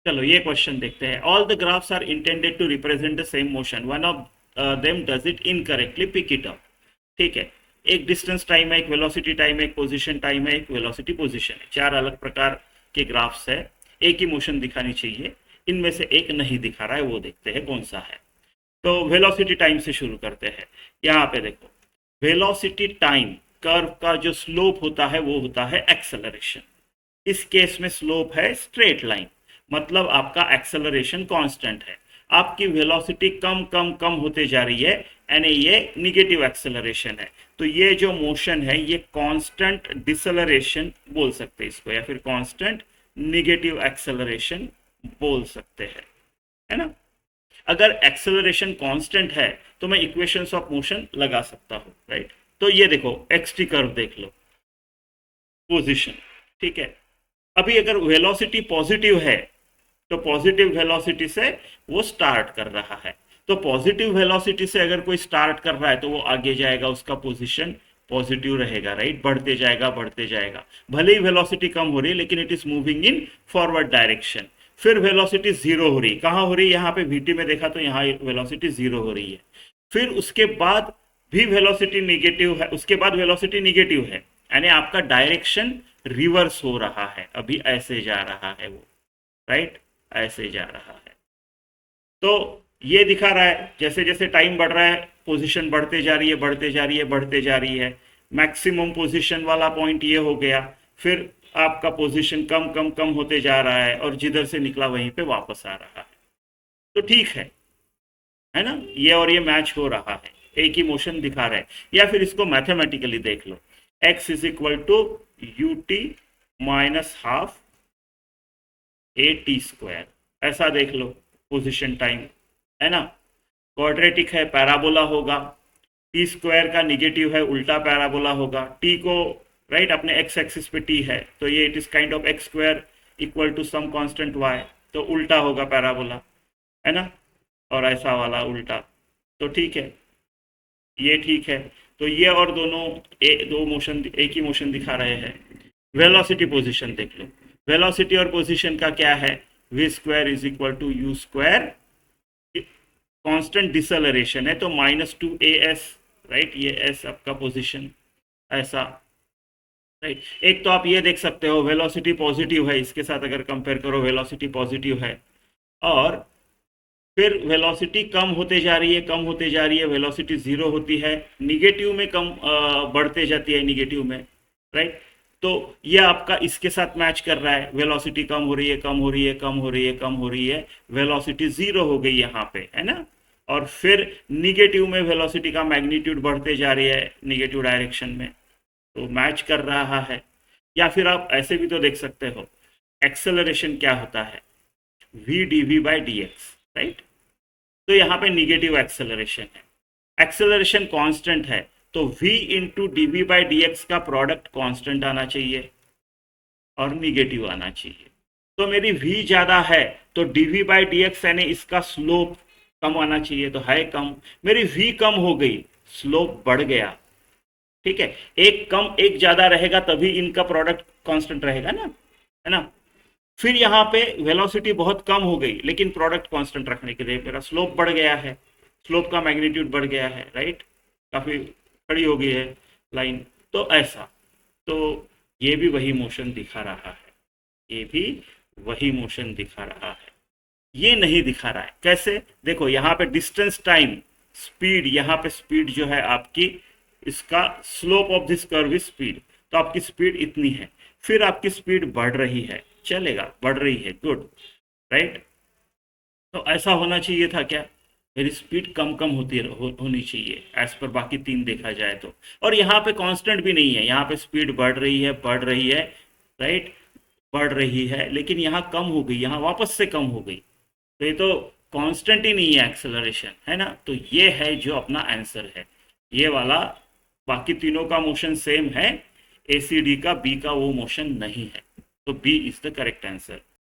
चलो ये क्वेश्चन देखते हैं। All the graphs are intended to represent the same motion, one of them does it incorrectly, pick it up. ठीक है, एक डिस्टेंस टाइम है, एक वेलोसिटी टाइम है, एक पोजीशन टाइम है, एक वेलोसिटी पोजीशन है, चार अलग प्रकार के ग्राफ्स है। एक ही मोशन दिखानी चाहिए, इनमें से एक नहीं दिखा रहा है, वो देखते हैं कौन सा है। तो वेलोसिटी टाइम से शुरू करते हैं। यहाँ पे देखो, वेलोसिटी टाइम कर्व का जो स्लोप होता है वो होता है एक्सेलरेशन। इस केस में स्लोप है स्ट्रेट लाइन, मतलब आपका एक्सेलरेशन कांस्टेंट है। आपकी वेलोसिटी कम कम कम होते जा रही है, यानी ये निगेटिव एक्सेलरेशन है। तो ये जो मोशन है ये कांस्टेंट डिसेलरेशन बोल सकते हैं इसको, या फिर कांस्टेंट निगेटिव एक्सेलरेशन बोल सकते हैं, है ना। अगर एक्सेलरेशन कांस्टेंट है तो मैं इक्वेशंस ऑफ मोशन लगा सकता हूँ, राइट। तो ये देखो एक्स टी कर्व देख लो, पोजीशन, ठीक है। अभी अगर वेलोसिटी पॉजिटिव है तो पॉजिटिव वेलोसिटी से वो स्टार्ट कर रहा है। तो पॉजिटिव वेलोसिटी से अगर कोई स्टार्ट कर रहा है तो वो आगे जाएगा, उसका पोजीशन पॉजिटिव रहेगा, राइट। बढ़ते जाएगा बढ़ते जाएगा, भले ही वेलोसिटी कम हो रही है लेकिन it is moving in forward direction. फिर वेलोसिटी जीरो हो रही है, कहाँ हो रही है, यहाँ पे वीटी में देखा तो यहाँ वेलोसिटी जीरो हो रही है। फिर उसके बाद भी वेलोसिटी निगेटिव है, उसके बाद वेलोसिटी निगेटिव है, यानी आपका डायरेक्शन रिवर्स हो रहा है, अभी ऐसे जा रहा है वो, राइट, ऐसे जा रहा है। तो ये दिखा रहा है जैसे जैसे टाइम बढ़ रहा है पोजीशन बढ़ते जा रही है बढ़ते जा रही है बढ़ते जा रही है। मैक्सिमम पोजीशन वाला पॉइंट ये हो गया, फिर आपका पोजीशन कम कम कम होते जा रहा है और जिधर से निकला वहीं पे वापस आ रहा है। तो ठीक है ना, ये और ये मैच हो रहा है, एक ही मोशन दिखा रहा है। या फिर इसको मैथमेटिकली देख लो, x is equal to u t minus half a t square, ऐसा देख लो पोजीशन टाइम, है ना। क्वाड्रेटिक है, पैराबोला होगा, टी स्क्वायर का निगेटिव है, उल्टा पैराबोला होगा। टी को राइट अपने एक्स एक्सिस पे टी है तो ये it is kind of x square equal to some constant y, तो उल्टा होगा पैराबोला, है ना, और ऐसा वाला उल्टा। तो ठीक है, ये ठीक है। तो ये और दोनों दो मोशन एक ही मोशन दिखा रहे हैं। वेलोसिटी पोजीशन देख लो, वेलोसिटी और पोजीशन का क्या है, v square is equal to u square, constant deceleration है तो minus two a s, right, ये एस आपका पोजीशन, ऐसा, राइट। एक तो आप ये देख सकते हो वेलोसिटी पॉजिटिव है, इसके साथ अगर कंपेयर करो वेलोसिटी पॉजिटिव है, और फिर वेलोसिटी कम होते जा रही है कम होते जा रही है, वेलोसिटी जीरो होती है, निगेटिव में कम बढ़ते जाती है निगेटिव में, राइट। तो ये आपका इसके साथ मैच कर रहा है, वेलोसिटी कम हो रही है कम हो रही है कम हो रही है कम हो रही है, वेलोसिटी जीरो हो गई यहाँ पे, है ना। और फिर निगेटिव में वेलोसिटी का मैग्नीट्यूड बढ़ते जा रही है निगेटिव डायरेक्शन में, तो मैच कर रहा है। या फिर आप ऐसे भी तो देख सकते हो, एक्सेलरेशन क्या होता है, v d v by d x, right. तो यहाँ पे निगेटिव एक्सेलरेशन है, एक्सेलरेशन कांस्टेंट है तो v into d v by d x का प्रोडक्ट कांस्टेंट आना चाहिए और निगेटिव आना चाहिए। तो मेरी v ज़्यादा है तो d v by d x यानी इसका स्लोप कम आना चाहिए, तो है कम। मेरी v कम हो गई, स्लोप बढ़ गया, ठीक है। एक कम एक ज़्यादा रहेगा तभी इनका प्रोडक्ट कांस्टेंट रहेगा ना, है ना। फिर यहाँ पे वेलोसिटी बहुत कम हो गई लेकिन प्रोडक्ट कांस्टेंट रखने के लिए मेरा स्लोप बढ़ गया है, स्लोप का मैग्नीट्यूड बढ़ गया है, राइट, काफ़ी खड़ी हो गई है लाइन, तो ऐसा। तो ये भी वही मोशन दिखा रहा है, ये भी वही मोशन दिखा रहा है। ये नहीं दिखा रहा है, कैसे, देखो यहाँ पे डिस्टेंस टाइम स्पीड, यहाँ पे स्पीड जो है आपकी, इसका slope of this curve is speed, तो आपकी स्पीड इतनी है, फिर आपकी स्पीड बढ़ रही है, चलेगा, बढ़ रही है, गुड, राइट। तो ऐसा होना चाहिए था क्या, मेरी स्पीड कम कम होनी चाहिए एज पर बाकी तीन देखा जाए तो। और यहाँ पे कांस्टेंट भी नहीं है, यहाँ पे स्पीड बढ़ रही है, राइट, बढ़ रही है, लेकिन यहाँ कम हो गई, यहाँ वापस से कम हो गई, तो ये तो कांस्टेंट ही नहीं है एक्सेलरेशन, है ना। तो ये है जो अपना आंसर है, ये वाला। बाकी तीनों का मोशन सेम है, ए सी डी का, बी का वो मोशन नहीं है, तो B is the correct answer.